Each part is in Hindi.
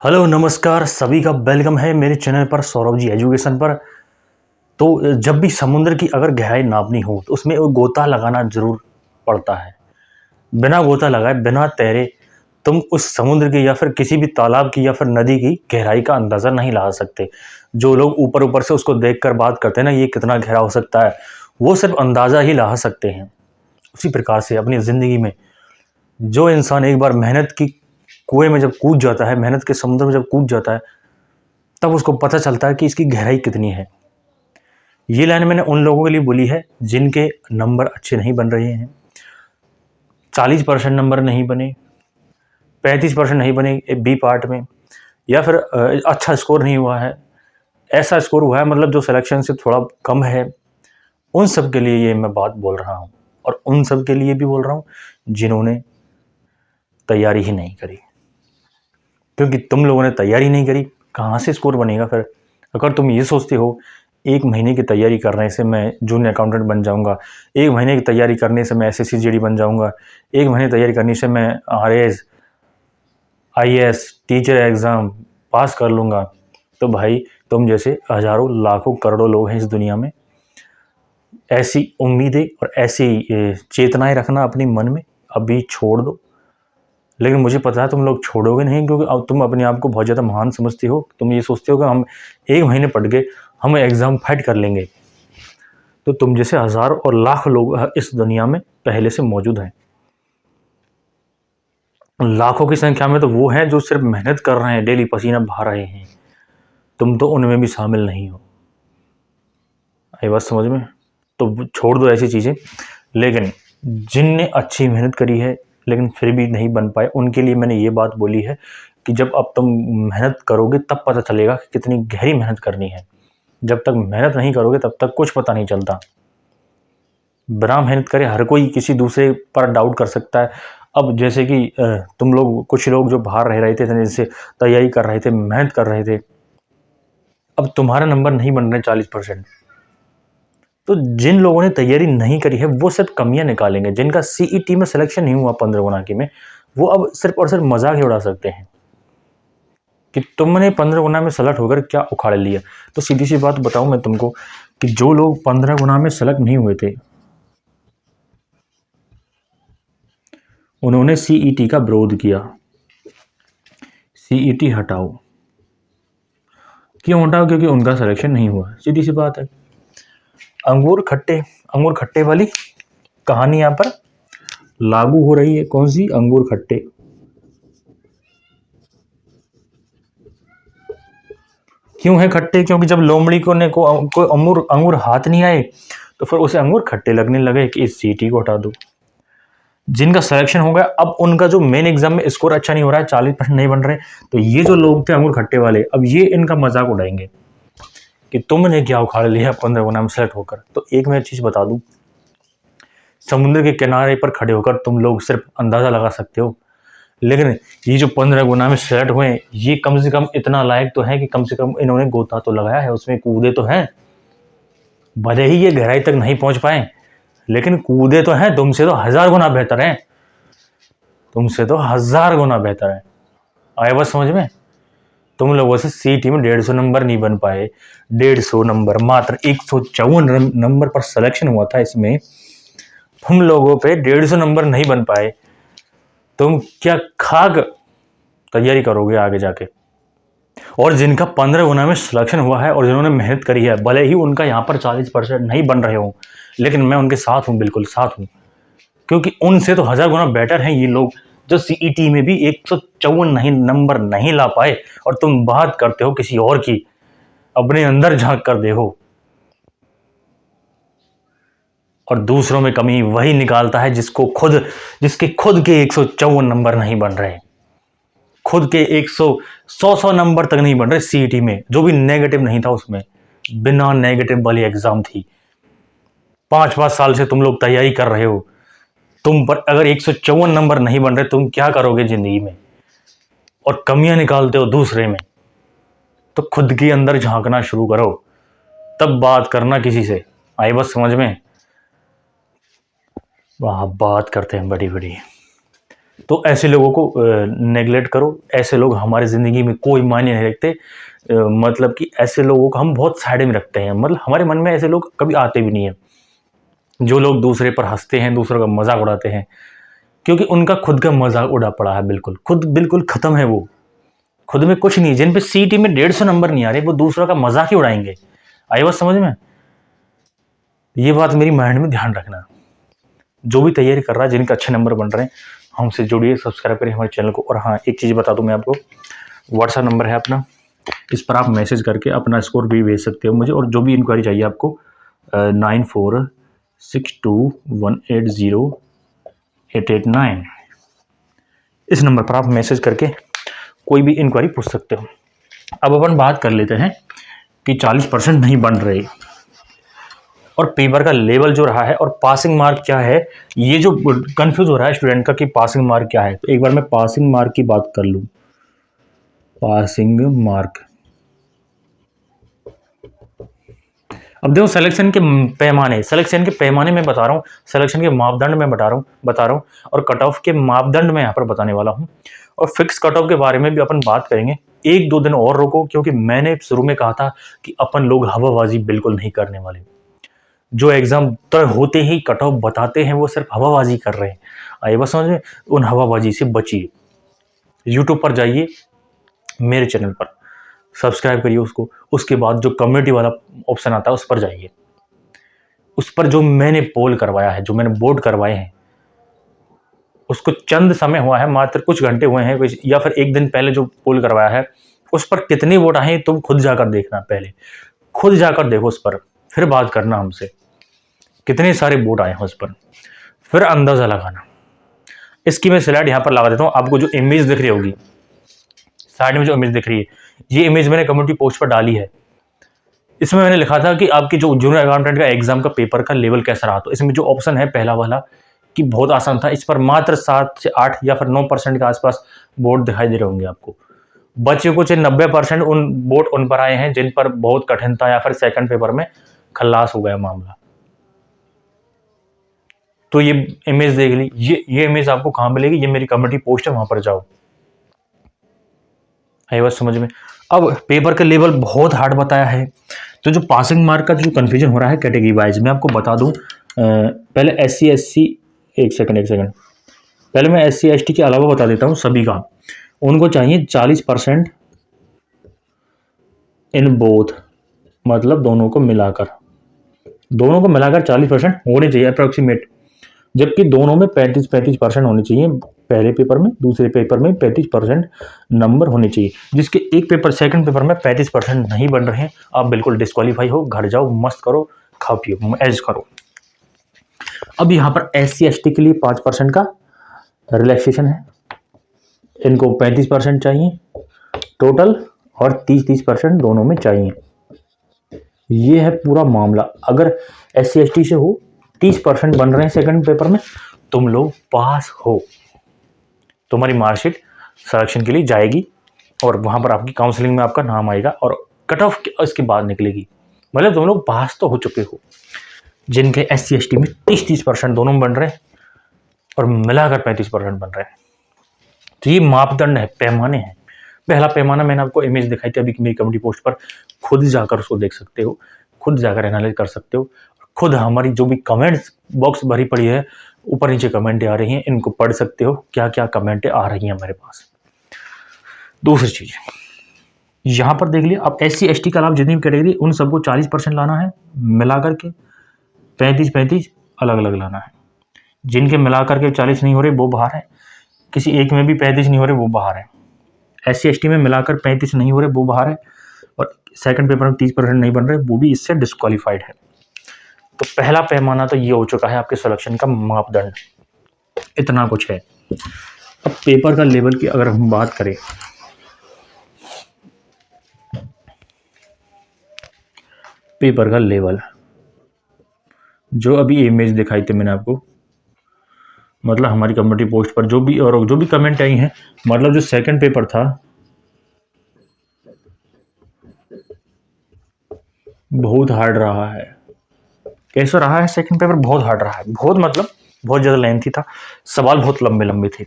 हेलो नमस्कार सभी का वेलकम है मेरे चैनल पर सौरभ जी एजुकेशन पर। तो जब भी समुद्र की अगर गहराई नापनी हो तो उसमें वो गोता लगाना ज़रूर पड़ता है। बिना गोता लगाए बिना तैरे तुम उस समुद्र की या फिर किसी भी तालाब की या फिर नदी की गहराई का अंदाज़ा नहीं लगा सकते। जो लोग ऊपर ऊपर से उसको देखकर बात करते हैं ना, ये कितना गहरा हो सकता है, वो सिर्फ अंदाज़ा ही लगा सकते हैं। उसी प्रकार से अपनी ज़िंदगी में जो इंसान एक बार मेहनत की कुएं में जब कूद जाता है, मेहनत के समुद्र में जब कूद जाता है, तब उसको पता चलता है कि इसकी गहराई कितनी है। ये लाइन मैंने उन लोगों के लिए बोली है जिनके नंबर अच्छे नहीं बन रहे हैं, 40% नंबर नहीं बने, 35% नहीं बने बी पार्ट में, या फिर अच्छा स्कोर नहीं हुआ है, ऐसा स्कोर हुआ है मतलब जो सिलेक्शन से थोड़ा कम है। उन सब के लिए ये मैं बात बोल रहा हूँ, और उन सब के लिए भी बोल रहा हूँ जिन्होंने तैयारी ही नहीं करी। क्योंकि तुम लोगों ने तैयारी नहीं करी, कहाँ से स्कोर बनेगा फिर? अगर तुम ये सोचते हो एक महीने की तैयारी करने से मैं जूनियर अकाउंटेंट बन जाऊंगा, एक महीने की तैयारी करने से मैं एसएससी जीडी बन जाऊंगा, एक महीने की तैयारी करने से मैं RAS IAS teacher exam pass कर लूँगा, तो भाई तुम जैसे हज़ारों लाखों करोड़ों लोग हैं इस दुनिया में। ऐसी उम्मीदें और ऐसी चेतनाएं रखना अपने मन में अभी छोड़ दो। लेकिन मुझे पता है तुम लोग छोड़ोगे नहीं, क्योंकि अब तुम अपने आप को बहुत ज़्यादा महान समझते हो। तुम ये सोचते हो कि हम एक महीने पढ़ के हम एग्ज़ाम फाइट कर लेंगे। तो तुम जैसे हज़ार और लाख लोग इस दुनिया में पहले से मौजूद हैं। लाखों की संख्या में तो वो हैं जो सिर्फ मेहनत कर रहे हैं, डेली पसीना बहा रहे हैं। तुम तो उनमें भी शामिल नहीं हो। आई बात समझ में? तो छोड़ दो ऐसी चीज़ें। लेकिन जिनने अच्छी मेहनत करी है लेकिन फिर भी नहीं बन पाए, उनके लिए मैंने ये बात बोली है कि जब अब तुम मेहनत करोगे तब पता चलेगा कि कितनी गहरी मेहनत करनी है। जब तक मेहनत नहीं करोगे तब तक कुछ पता नहीं चलता। बिना मेहनत करे हर कोई किसी दूसरे पर डाउट कर सकता है। अब जैसे कि तुम लोग, कुछ लोग जो बाहर रह रहे थे, जैसे तैयारी कर रहे थे, मेहनत कर रहे थे, अब तुम्हारा नंबर नहीं बन रहे 40%। तो जिन लोगों ने तैयारी नहीं करी है वो सिर्फ कमियां निकालेंगे। जिनका सीईटी में सिलेक्शन नहीं हुआ 15 गुना की में, वो अब सिर्फ और सिर्फ मजाक ही उड़ा सकते हैं कि तुमने 15 गुना में सेलेक्ट होकर क्या उखाड़ लिया। तो सीधी सी बात बताऊं मैं तुमको कि जो लोग 15 गुना में सेलेक्ट नहीं हुए थे, उन्होंने सीईटी का विरोध किया। सीईटी हटाओ। क्यों हटाओ? क्योंकि उनका सिलेक्शन नहीं हुआ। सीधी सी बात है। अंगूर खट्टे वाली कहानी यहाँ पर लागू हो रही है। कौन सी? अंगूर खट्टे। क्यों है खट्टे? क्योंकि जब लोमड़ी को कोई अंगूर अंगूर हाथ नहीं आए तो फिर उसे अंगूर खट्टे लगने लगे कि इस सीटी को हटा दो। जिनका सिलेक्शन हो गया, अब उनका जो मेन एग्जाम में स्कोर अच्छा नहीं हो रहा है, 40% नहीं बन रहे, तो ये जो लोग थे अंगूर खट्टे वाले, अब ये इनका मजाक उड़ाएंगे कि तुमने क्या उखाड़ लिया 15 गुना में सेलेक्ट होकर। तो एक मैं चीज बता दूं, समुद्र के किनारे पर खड़े होकर तुम लोग सिर्फ अंदाजा लगा सकते हो, लेकिन ये जो 15 गुना में सेलेक्ट हुए, ये कम से कम इतना लायक तो है कि कम से कम इन्होंने गोता तो लगाया है, उसमें कूदे तो हैं। भले ही ये गहराई तक नहीं पहुंच पाए, लेकिन कूदे तो हैं। तुमसे तो 1000 गुना बेहतर हैं। तुमसे तो 1000 गुना बेहतर है। आए बात समझ में? तुम लोगों से सीटी में 150 नंबर नहीं बन पाए। 150 नंबर, मात्र 154 नंबर पर सिलेक्शन हुआ था इसमें। तुम लोगों पे 150 नंबर नहीं बन पाए। तुम क्या खाक तैयारी करोगे आगे जाके? और जिनका 15 गुना में सिलेक्शन हुआ है और जिन्होंने मेहनत करी है, भले ही उनका यहाँ पर 40% नहीं बन रहे हो, लेकिन मैं उनके साथ हूँ, बिल्कुल साथ हूँ। क्योंकि उनसे तो 1000 गुना बेटर हैं ये लोग जो सीईटी में भी 154 नहीं नंबर नहीं ला पाए। और तुम बात करते हो किसी और की। अपने अंदर झांक कर देखो। और दूसरों में कमी वही निकालता है जिसके खुद के 154 नंबर नहीं बन रहे, खुद के 100 नंबर तक नहीं बन रहे सीईटी में, जो भी नेगेटिव नहीं था उसमें। बिना नेगेटिव वाली एग्जाम थी। 5-5 साल से तुम लोग तैयारी कर रहे हो। तुम पर अगर 154 नंबर नहीं बन रहे, तुम क्या करोगे जिंदगी में? और कमियां निकालते हो दूसरे में। तो खुद के अंदर झांकना शुरू करो, तब बात करना किसी से। आई बस समझ में? वहां बात करते हैं बड़ी बड़ी। तो ऐसे लोगों को नेगलेक्ट करो। ऐसे लोग हमारी ज़िंदगी में कोई मायने नहीं रखते। मतलब कि ऐसे लोगों को हम बहुत साइड में रखते हैं, मतलब हमारे मन में ऐसे लोग कभी आते भी नहीं हैं। जो लोग दूसरे पर हंसते हैं, दूसरों का मजाक उड़ाते हैं, क्योंकि उनका खुद का मजाक उड़ा पड़ा है, बिल्कुल खुद बिल्कुल ख़त्म है वो, खुद में कुछ नहीं। जिन पे सीटी में 150 नंबर नहीं आ रहे, वो दूसरों का मजाक ही उड़ाएंगे। आई बात समझ में? ये बात मेरी माइंड में ध्यान रखना। जो भी तैयारी कर रहा है, जिनके अच्छे नंबर बन रहे हैं, हमसे जुड़िए, सब्सक्राइब करिए हमारे चैनल को। और हाँ, एक चीज़ बता दूं मैं आपको, व्हाट्सएप नंबर है अपना, इस पर आप मैसेज करके अपना स्कोर भी भेज सकते हो मुझे। और जो भी इंक्वायरी चाहिए आपको 9462180889, इस नंबर पर आप मैसेज करके कोई भी इंक्वायरी पूछ सकते हो। अब अपन बात कर लेते हैं कि 40% नहीं बन रहे और पेपर का लेवल जो रहा है और पासिंग मार्क क्या है, ये जो कंफ्यूज हो रहा है स्टूडेंट का कि पासिंग मार्क क्या है। तो एक बार मैं पासिंग मार्क की बात कर लूँ। पासिंग मार्क, अब देखो सिलेक्शन के पैमाने में बता रहा हूँ, सिलेक्शन के मापदंड में बता रहा हूँ और कट ऑफ के मापदंड में यहाँ पर बताने वाला हूँ। और फिक्स कट ऑफ के बारे में भी अपन बात करेंगे। 1-2 दिन और रुको, क्योंकि मैंने शुरू में कहा था कि अपन लोग हवाबाजी बिल्कुल नहीं करने वाले। जो एग्जाम तय होते ही कट ऑफ बताते हैं, वो सिर्फ हवाबाजी कर रहे हैं। आइए बस समझ में, उन हवाबाजी से बचिए। यूट्यूब पर जाइए, मेरे चैनल पर सब्सक्राइब करिए उसको। उसके बाद जो कम्युनिटी वाला ऑप्शन आता है, उस पर जाइए। उस पर जो मैंने पोल करवाया है, जो मैंने बोर्ड करवाए हैं, उसको चंद समय हुआ है, मात्र कुछ घंटे हुए हैं या फिर एक दिन पहले जो पोल करवाया है, उस पर कितने वोट आए तुम खुद जाकर देखना। पहले खुद जाकर देखो उस पर, फिर बात करना हमसे कितने सारे वोट आए हैं उस पर, फिर अंदाजा लगाना। इसकी मैं स्लाइड यहाँ पर लगा देता हूँ। आपको जो इमेज दिख रही होगी साइड में, जो इमेज दिख रही है, ये इमेज मैंने कम्युनिटी पोस्ट पर डाली है। इसमें मैंने लिखा था कि आपकी जो जूनियर अकाउंटेंट का एग्जाम का पेपर का लेवल कैसा रहा। तो इसमें जो ऑप्शन है पहला वाला कि बहुत आसान था, इस पर मात्र 7 से 8 या फिर 9% के आसपास वोट दिखाई दे रहे होंगे आपको। बचे कुछ 90% उन वोट उन पर आए हैं जिन पर बहुत कठिन था या फिर सेकंड पेपर में खल्लास हो गया मामला। तो ये इमेज देख ली। ये इमेज आपको कहाँ मिलेगी? ये मेरी कम्युनिटी पोस्ट है, वहां पर जाओ। है बस समझ में। अब पेपर का लेवल बहुत हार्ड बताया है। तो जो पासिंग मार्क का जो कंफ्यूजन हो रहा है कैटेगरी वाइज, मैं आपको बता दूं। पहले SC SC, एक सेकंड, पहले मैं SC ST के अलावा बता देता हूं सभी का। उनको चाहिए 40% इन बोथ, मतलब दोनों को मिलाकर 40% होने चाहिए अप्रोक्सीमेट। जबकि दोनों में 35% होने चाहिए। पहले पेपर में, दूसरे पेपर में 35% नंबर होने चाहिए। जिसके एक पेपर, सेकंड पेपर में 35% नहीं बन रहे हैं, आप बिल्कुल डिस्क्वालीफाई हो। घर जाओ, मस्त करो, खाओ पियो, ऐश करो। अब यहाँ पर SC ST के लिए 5% का रिलैक्सेशन है। इनको 35% चाहिए टोटल और 30% दोनों में चाहिए। ये है पूरा मामला। अगर SC ST से हो, 30% बन रहे हैं सेकंड पेपर में, तुम लोग पास हो। तुम्हारी मार्कशीट सिलेक्शन के लिए जाएगी और वहां पर आपकी काउंसलिंग में आपका नाम आएगा और कट ऑफ इसके बाद निकलेगी। मतलब तुम लोग पास तो हो चुके हो। जिनके SC ST में 30% दोनों में बन रहे हैं और मिलाकर 35% बन रहे हैं। तो ये मापदंड है, पैमाने हैं। पहला पैमाना मैंने आपको इमेज दिखाई थी अभी मेरी कम्युनिटी पोस्ट पर, खुद जाकर उसको देख सकते हो, खुद जाकर एनालाइज कर सकते हो। खुद हमारी जो भी कमेंट्स बॉक्स भरी पड़ी है, ऊपर नीचे कमेंटें आ रही हैं, इनको पढ़ सकते हो क्या क्या कमेंटें आ रही हैं हमारे पास। दूसरी चीज यहाँ पर देख लिया। अब SC ST के अलावा जितनी भी कैटेगरी, उन सबको 40% लाना है, मिलाकर के 35-35 अलग अलग लाना है। जिनके मिलाकर के 40 नहीं हो रहे वो बाहर है, किसी एक में भी 35 नहीं हो रहे वो बाहर है। SC ST में मिलाकर 35 नहीं हो रहे वो बाहर है, और सेकंड पेपर में 30% नहीं बन रहे वो भी इससे डिस्क्वालीफाइड है। तो पहला पैमाना तो ये हो चुका है आपके सिलेक्शन का मापदंड। इतना कुछ है। अब पेपर का लेवल की अगर हम बात करें, पेपर का लेवल जो अभी इमेज दिखाई थी मैंने आपको, मतलब हमारी कम्युनिटी पोस्ट पर जो भी कमेंट आई हैं, मतलब जो सेकंड पेपर था बहुत हार्ड रहा है। कैसा रहा है सेकंड पेपर? बहुत हार्ड रहा है। बहुत मतलब बहुत ज़्यादा लेंथी था, सवाल बहुत लंबे लंबे थे।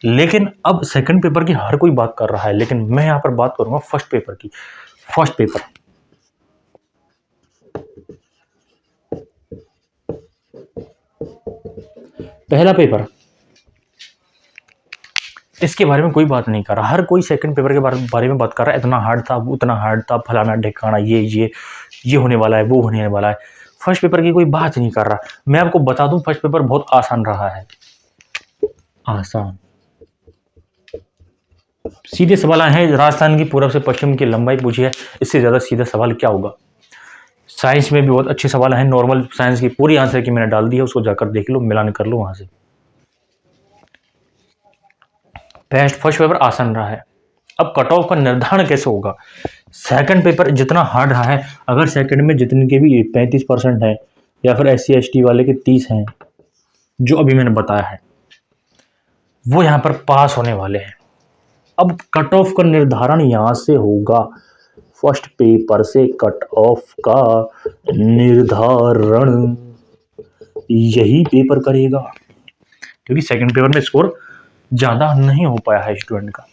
लेकिन अब सेकंड पेपर की हर कोई बात कर रहा है, लेकिन मैं यहाँ पर बात करूंगा फर्स्ट पेपर की। फर्स्ट पेपर, पहला पेपर, इसके बारे में कोई बात नहीं कर रहा। हर कोई सेकंड पेपर के बारे में बात कर रहा है, इतना हार्ड था, उतना हार्ड था, फलाना ढिकाना, ये होने वाला है, वो होने वाला है। फर्स्ट पेपर की कोई बात नहीं कर रहा। मैं आपको बता दूं, फर्स्ट पेपर बहुत आसान रहा है। आसान, सीधे सवाल आए हैं। राजस्थान की पूरब से पश्चिम की लंबाई पूछी है, इससे ज़्यादा सीधा सवाल क्या होगा। साइंस में भी बहुत अच्छे सवाल हैं। नॉर्मल साइंस की पूरी आंसर की मैंने डाल दी है, उसको जाकर देख लो, मिलान कर लो वहां से। फर्स्ट पेपर आसान रहा है। अब कट ऑफ का निर्धारण कैसे होगा। सेकंड पेपर जितना हार्ड रहा है, अगर सेकंड में जितने के भी 35% है या फिर SC ST वाले के 30 हैं, जो अभी मैंने बताया है, वो यहाँ पर पास होने वाले हैं। अब कट ऑफ का निर्धारण यहां से होगा। फर्स्ट पेपर से कट ऑफ का निर्धारण यही पेपर करेगा, क्योंकि सेकंड पेपर में स्कोर ज्यादा नहीं हो पाया है स्टूडेंट का।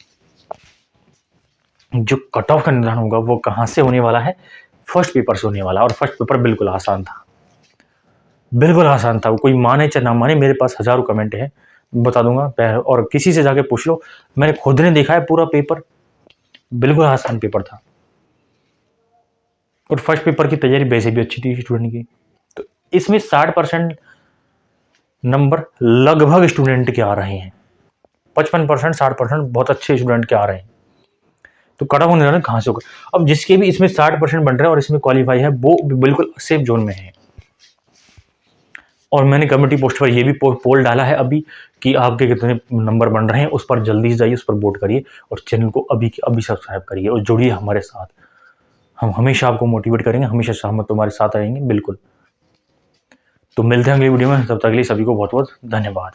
जो कट ऑफ का निर्धारण होगा वो कहां से होने वाला है, फर्स्ट पेपर से होने वाला। और फर्स्ट पेपर बिल्कुल आसान था, बिल्कुल आसान था। कोई माने चाहे ना माने, मेरे पास हजारों कमेंट है, बता दूंगा, और किसी से जाके पूछ लो, मैंने खुद ने देखा है पूरा पेपर, बिल्कुल आसान पेपर था। और फर्स्ट पेपर की तैयारी वैसे भी अच्छी थी स्टूडेंट की। तो इसमें 60% नंबर लगभग स्टूडेंट के आ रहे हैं, 55% 60% बहुत अच्छे स्टूडेंट के आ रहे हैं। तो कट ऑफ निर्धारण कहाँ से होगा। अब जिसके भी इसमें 60% बन रहे हैं और इसमें क्वालिफाई है, वो बिल्कुल सेफ जोन में है। और मैंने कम्युनिटी पोस्ट पर ये भी पोल डाला है अभी कि आपके कितने नंबर बन रहे हैं, उस पर जल्दी से जाइए, उस पर वोट करिए और चैनल को अभी के अभी सब्सक्राइब करिए और जुड़िए हमारे साथ। हम हमेशा आपको मोटिवेट करेंगे, हमेशा हम तुम्हारे साथ रहेंगे, बिल्कुल। तो मिलते हैं अगली वीडियो में, तब तक के लिए सभी को बहुत बहुत धन्यवाद।